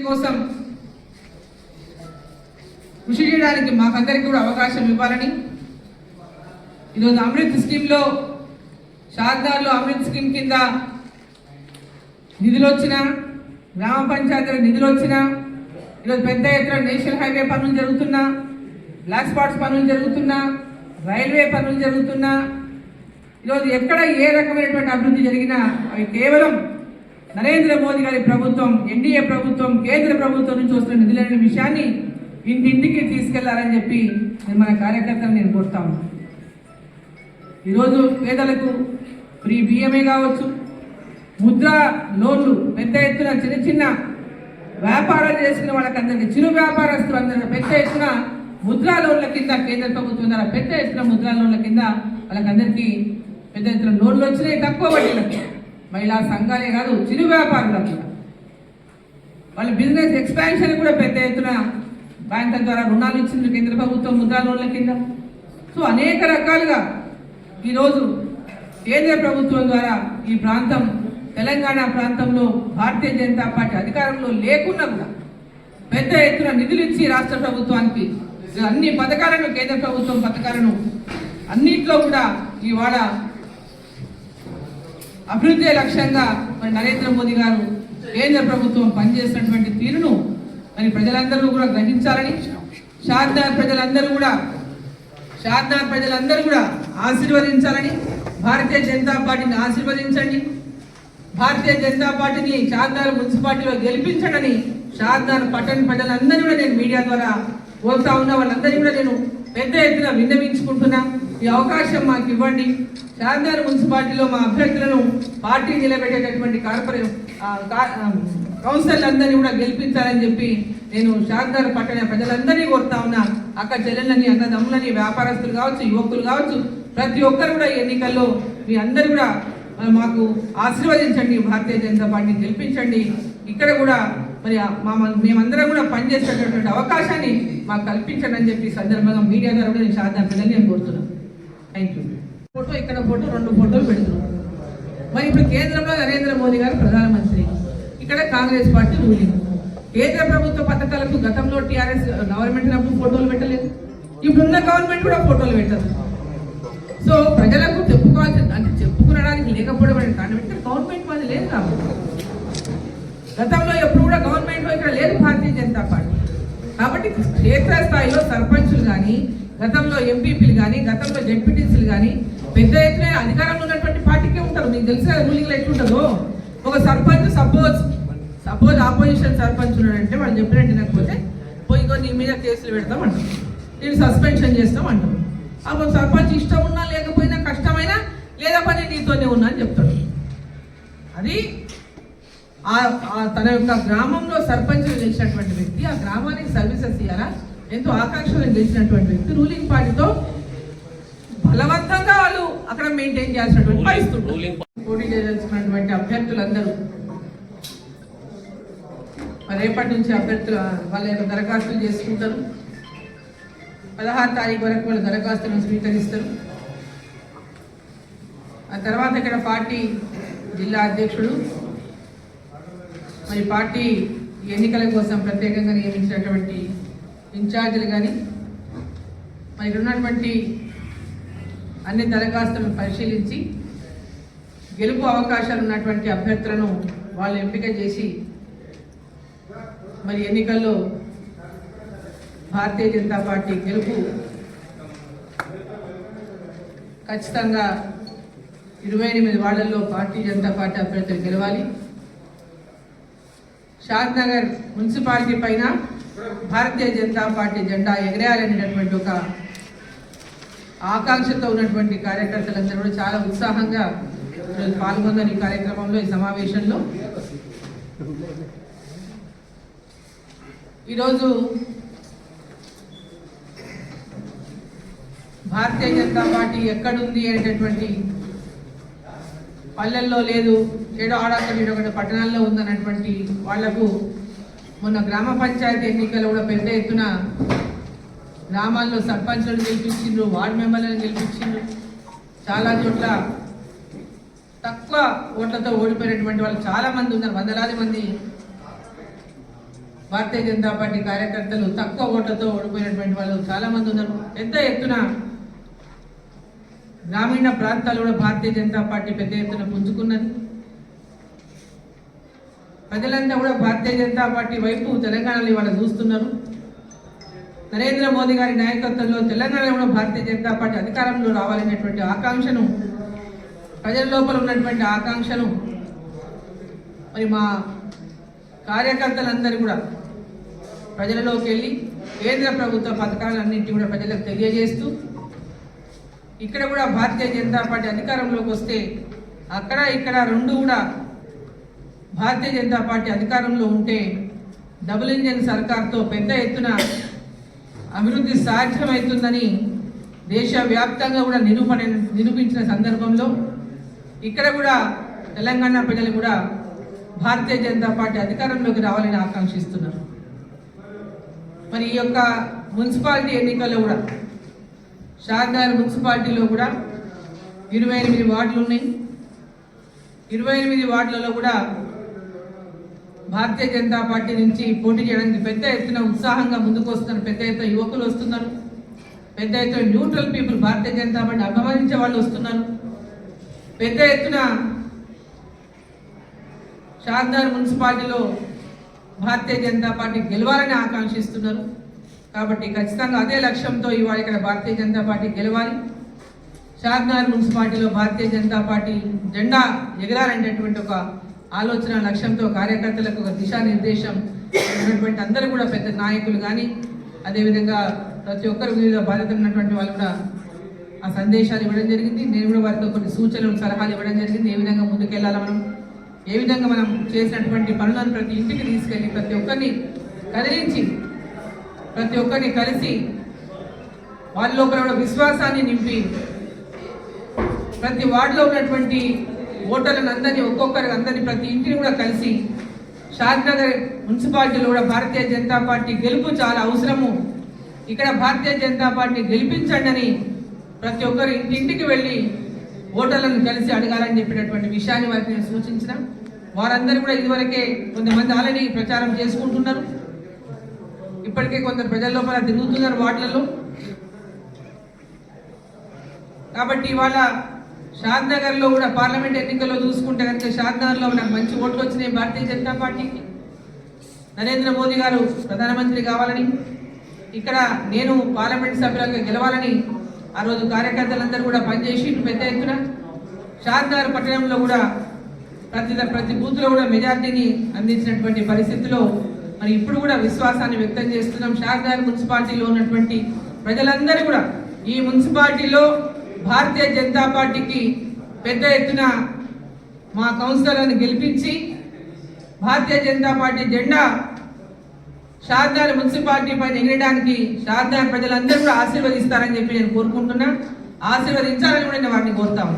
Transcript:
కోసం కృషి చేయడానికి మాకందరికీ కూడా అవకాశం ఇవ్వాలని ఈరోజు అమృత్ స్కీమ్లో షార్దార్లో అమృత్ స్కీమ్ కింద నిధులు వచ్చినా గ్రామ పంచాయతీల నిధులు వచ్చినా ఈరోజు పెద్ద ఎత్తున నేషనల్ హైవే పనులు జరుగుతున్నా బ్లాక్ స్పాట్స్ పనులు జరుగుతున్నా రైల్వే పనులు జరుగుతున్నా ఈరోజు ఎక్కడ ఏ రకమైనటువంటి అభివృద్ధి జరిగినా అవి కేవలం నరేంద్ర మోదీ గారి ప్రభుత్వం ఎన్డీఏ ప్రభుత్వం కేంద్ర ప్రభుత్వం నుంచి వస్తున్న నిధులైన విషయాన్ని ఇంటింటికి తీసుకెళ్లాలని చెప్పి నేను మన కార్యకర్తలు నేను కోరుతాను. ఈరోజు పేదలకు ఫ్రీ బియ్యమే కావచ్చు, ముద్రా లోన్లు పెద్ద ఎత్తున చిన్న చిన్న వ్యాపారాలు చేసుకున్న వాళ్ళకందరికీ చిరు వ్యాపారస్తులు అందరికీ పెద్ద ఎత్తున ముద్రా లోన్ల కింద కేంద్ర ప్రభుత్వం ద్వారా పెద్ద ఎత్తున ముద్రా లోన్ల కింద వాళ్ళకందరికీ పెద్ద ఎత్తున లోన్లు వచ్చినాయి. తక్కువ వడ్డీలకి మహిళా సంఘాలే కాదు చిరు వ్యాపారులకు కూడా వాళ్ళ బిజినెస్ ఎక్స్పాన్షన్ కూడా పెద్ద ఎత్తున బ్యాంకుల ద్వారా రుణాలు ఇచ్చింది కేంద్ర ప్రభుత్వం ముద్రా లోన్ల కింద. సో అనేక రకాలుగా ఈరోజు కేంద్ర ప్రభుత్వం ద్వారా ఈ ప్రాంతం తెలంగాణ ప్రాంతంలో భారతీయ జనతా పార్టీ అధికారంలో లేకున్నా కూడా పెద్ద ఎత్తున నిధులు ఇచ్చి రాష్ట్ర ప్రభుత్వానికి అన్ని పథకాలను కేంద్ర ప్రభుత్వం పథకాలను అన్నిట్లో కూడా ఇవాళ అభివృద్ధి లక్ష్యంగా మరి నరేంద్ర మోదీ గారు కేంద్ర ప్రభుత్వం పనిచేసినటువంటి తీరును మరి ప్రజలందరూ కూడా గ్రహించాలని షార్దార్ ప్రజలందరూ కూడా ఆశీర్వదించాలని భారతీయ జనతా పార్టీని ఆశీర్వదించండి, భారతీయ జనతా పార్టీని షార్దార్ మున్సిపాలిటీలో గెలిపించండి షార్దార్ పట్టణ ప్రజలందరూ కూడా నేను మీడియా ద్వారా కోరుతా ఉన్నా. వాళ్ళందరినీ కూడా నేను పెద్ద ఎత్తున విన్నవించుకుంటున్నా. ఈ అవకాశం మాకు ఇవ్వండి. షార్దార్ మున్సిపాలిటీలో మా అభ్యర్థులను పార్టీ నిలబెట్టేటటువంటి కౌన్సిలర్లందరినీ కూడా గెలిపించాలని చెప్పి నేను షార్దార్ పట్టణ ప్రజలందరినీ కోరుతా ఉన్నా. అక్క చెల్లెళ్ళని అన్నదమ్ములని వ్యాపారస్తులు కావచ్చు, యువకులు కావచ్చు, ప్రతి ఒక్కరు కూడా ఈ ఎన్నికల్లో మీ అందరూ కూడా మాకు ఆశీర్వదించండి, భారతీయ జనతా పార్టీని గెలిపించండి. ఇక్కడ కూడా మరి మేమందరం కూడా పనిచేసేటటువంటి అవకాశాన్ని మాకు కల్పించండి అని చెప్పి సందర్భంగా మీడియా ద్వారా కూడా నేను షార్దార్ ప్రజలు నేను కోరుతున్నాను. Thank you. ఫోటో ఇక్కడ ఫోటో 2 ఫోటోలు పెడుతున్నాం. మరి ఇప్పుడు కేంద్రంలో నరేంద్ర మోదీ గారు ప్రధానమంత్రి, ఇక్కడ కాంగ్రెస్ పార్టీ రూలింగ్. కేంద్ర ప్రభుత్వ పథకాలకు గతంలో టీఆర్ఎస్ గవర్నమెంట్ అప్పుడు ఫోటోలు పెట్టలేదు, ఇప్పుడున్న గవర్నమెంట్ కూడా ఫోటోలు పెట్టదు. సో ప్రజలకు చెప్పుకోవాల్సింది అంటే చెప్పుకునడానికి లేకపోవడం అనే కారణం ఇక్కడ గవర్నమెంట్ మాది లేదు కాబట్టి గతంలో ఎప్పుడు కూడా గవర్నమెంట్ ఇక్కడ లేదు భారతీయ జనతా పార్టీ. కాబట్టి క్షేత్రస్థాయిలో సర్పంచులు కానీ, గతంలో ఎంపీపీలు కానీ, గతంలో జెడ్పీటీసీలు కానీ పెద్ద ఎత్తున అధికారంలో ఉన్నటువంటి పార్టీకే ఉంటారు. మీకు తెలిసిన రూలింగ్లో ఎట్లుంటుందో, ఒక సర్పంచ్ సపోజ్ ఆపోజిషన్ సర్పంచ్ ఉన్నాడంటే వాళ్ళు చెప్పినట్టు వినకపోతే పోయి నీ మీద కేసులు పెడతాం అంటాం, నేను సస్పెన్షన్ చేస్తాం అంటాం. అప్పుడు సర్పంచ్ ఇష్టం ఉన్నా లేకపోయినా కష్టమైనా లేదా పని నీతోనే ఉన్నా అని చెప్తాడు. అది తన యొక్క గ్రామంలో సర్పంచ్ గెలిచినటువంటి వ్యక్తి, ఆ గ్రామానికి సర్వీసెస్ ఇవ్వాలా ఎంతో ఆకాంక్షలు గెలిచినటువంటి వ్యక్తి రూలింగ్ పార్టీతో బలవంతంగా వాళ్ళు అక్కడ మెయింటైన్ చేయాల్సినటువంటి పరిస్థితులు. పోటీ చేయాల్సినటువంటి అభ్యర్థులందరూ రేపటి నుంచి అభ్యర్థులు వాళ్ళ యొక్క దరఖాస్తులు చేసుకుంటారు. 16 తారీఖు వరకు వాళ్ళు దరఖాస్తులను స్వీకరిస్తారు. ఆ తర్వాత ఇక్కడ పార్టీ జిల్లా అధ్యక్షుడు మరి పార్టీ ఎన్నికల కోసం ప్రత్యేకంగా నియమించినటువంటి ఇన్ఛార్జీలు కానీ మరి ఇక్కడ ఉన్నటువంటి అన్ని దరఖాస్తులను పరిశీలించి గెలుపు అవకాశాలు ఉన్నటువంటి అభ్యర్థులను వాళ్ళు ఎంపిక చేసి మరి ఎన్నికల్లో భారతీయ జనతా పార్టీ గెలుపు ఖచ్చితంగా 28 వార్డుల్లో భారతీయ జనతా పార్టీ అభ్యర్థులు గెలవాలి. షాద్నగర్ మున్సిపాలిటీ పైన భారతీయ జనతా పార్టీ జెండా ఎగరేయాలనేటటువంటి ఒక ఆకాంక్షతో ఉన్నటువంటి కార్యకర్తలందరూ కూడా చాలా ఉత్సాహంగా పాల్గొన్నారు ఈ కార్యక్రమంలో, ఈ సమావేశంలో. ఈరోజు భారతీయ జనతా పార్టీ ఎక్కడుంది అనేటటువంటి పల్లెల్లో లేదు, ఏడో ఆడక్కడ పట్టణాల్లో ఉందన్నటువంటి వాళ్లకు మొన్న గ్రామ పంచాయతీ ఎన్నికలు కూడా పెద్ద ఎత్తున గ్రామాల్లో సర్పంచులను గెలిపించిండ్రు, వార్డు మెంబర్లను గెలిపించిండ్రు. చాలా చోట్ల తక్కువ ఓట్లతో ఓడిపోయినటువంటి వాళ్ళు చాలా మంది ఉన్నారు, వందలాది మంది భారతీయ జనతా పార్టీ కార్యకర్తలు తక్కువ ఓట్లతో ఓడిపోయినటువంటి వాళ్ళు చాలా మంది ఉన్నారు. పెద్ద ఎత్తున గ్రామీణ ప్రాంతాలు కూడా భారతీయ జనతా పార్టీ పెద్ద ఎత్తున పుంజుకున్నది. ప్రజలంతా కూడా భారతీయ జనతా పార్టీ వైపు తెలంగాణలో ఇవాళ చూస్తున్నారు. నరేంద్ర మోదీ గారి నాయకత్వంలో తెలంగాణలో కూడా భారతీయ జనతా పార్టీ అధికారంలో రావాలనేటువంటి ఆకాంక్షను, ప్రజల లోపల ఉన్నటువంటి ఆకాంక్షను మరి మా కార్యకర్తలందరూ కూడా ప్రజలలోకి వెళ్ళి కేంద్ర ప్రభుత్వ పథకాలన్నింటినీ కూడా ప్రజలకు తెలియజేస్తూ ఇక్కడ కూడా భారతీయ జనతా పార్టీ అధికారంలోకి వస్తే అక్కడ ఇక్కడ రెండు కూడా భారతీయ జనతా పార్టీ అధికారంలో ఉంటే డబుల్ ఇంజన్ సర్కార్తో పెద్ద ఎత్తున అభివృద్ధి సాధ్యమవుతుందని దేశవ్యాప్తంగా కూడా నిరూపించిన సందర్భంలో ఇక్కడ కూడా తెలంగాణ ప్రజలు కూడా భారతీయ జనతా పార్టీ అధికారంలోకి రావాలని ఆకాంక్షిస్తున్నారు. మరి ఈ యొక్క మున్సిపాలిటీ ఎన్నికల్లో కూడా షాద్నగర్ మున్సిపాలిటీలో కూడా 28 వార్డులు ఉన్నాయి. 28 వార్డులలో కూడా భారతీయ జనతా పార్టీ నుంచి పోటీ చేయడానికి పెద్ద ఎత్తున ఉత్సాహంగా ముందుకు వస్తున్నారు. పెద్ద ఎత్తున యువకులు వస్తున్నారు. పెద్ద ఎత్తున neutral people, Bharatiya Janata party అభిమానించే వాళ్ళు వస్తున్నారు. పెద్ద ఎత్తున షాద్నగర్ మున్సిపాలిటీలో భారతీయ జనతా పార్టీ గెలవాలని ఆకాంక్షిస్తున్నారు. కాబట్టి ఖచ్చితంగా అదే లక్ష్యంతో ఇవాళ ఇక్కడ భారతీయ జనతా పార్టీ గెలవాలి. షాద్నగర్ మున్సిపాలిటీలో భారతీయ జనతా పార్టీ జెండా ఎగరాలనేటువంటి ఒక ఆలోచన లక్ష్యంతో కార్యకర్తలకు ఒక దిశానిర్దేశం ఉన్నటువంటి అందరూ కూడా పెద్ద నాయకులు కానీ అదేవిధంగా ప్రతి ఒక్కరు వివిధ బాధ్యతలు ఉన్నటువంటి వాళ్ళు కూడా ఆ సందేశాలు ఇవ్వడం జరిగింది. నేను కూడా వారికి కొన్ని సూచనలు సలహాలు ఇవ్వడం జరిగింది. ఏ విధంగా ముందుకెళ్ళాలి, ఏ విధంగా మనం చేసినటువంటి పనులను ప్రతి ఇంటికి తీసుకెళ్ళి ప్రతి ఒక్కరిని కదిలించి ప్రతి ఒక్కరిని కలిసి వాళ్ళ లోపల కూడా విశ్వాసాన్ని నింపి ప్రతి వార్డులో ఉన్నటువంటి ఓటర్లను అందరినీ అందరినీ ప్రతి ఇంటిని కూడా కలిసి షాద్నగర్ మున్సిపాలిటీలో కూడా భారతీయ జనతా పార్టీ గెలుపు చాలా అవసరము, ఇక్కడ భారతీయ జనతా పార్టీ గెలిపించండి అని ప్రతి ఒక్కరు ఇంటింటికి వెళ్ళి ఓటర్లను కలిసి అడగాలని చెప్పినటువంటి విషయాన్ని వారికి నేను సూచించిన. వారందరూ కూడా ఇదివరకే కొంతమంది ఆల్రెడీ ప్రచారం చేసుకుంటున్నారు. ఇప్పటికే కొందరు ప్రజల లోపల తిరుగుతున్నారు వార్డులలో. కాబట్టి ఇవాళ షాద్నగర్లో కూడా పార్లమెంట్ ఎన్నికల్లో చూసుకుంటే కనుక షాద్నగర్లో నాకు మంచి ఓట్లు వచ్చినాయి భారతీయ జనతా పార్టీకి. నరేంద్ర మోదీ గారు ప్రధానమంత్రి కావాలని, ఇక్కడ నేను పార్లమెంట్ సభ్యులుగా గెలవాలని ఆ రోజు కార్యకర్తలందరూ కూడా పనిచేసి పెద్ద ఎత్తున షాద్నగర్ పట్టణంలో కూడా ప్రతి బూత్లో కూడా మెజార్టీని అందించినటువంటి పరిస్థితిలో మరి ఇప్పుడు కూడా విశ్వాసాన్ని వ్యక్తం చేస్తున్నాం. షాద్నగర్ మున్సిపాలిటీలో ఉన్నటువంటి ప్రజలందరూ కూడా ఈ మున్సిపాలిటీలో భారతీయ జనతా పార్టీకి పెద్ద ఎత్తున మా కౌన్సిలర్లను గెలిపించి భారతీయ జనతా పార్టీ జెండా షాద్నగర్ మున్సిపాలిటీ పైన ఎగరడానికి షాద్నగర్ ప్రజలందరూ కూడా ఆశీర్వదిస్తారని చెప్పి నేను కోరుకుంటున్నా. ఆశీర్వదించాలని కూడా నేను వారిని కోరుతాము.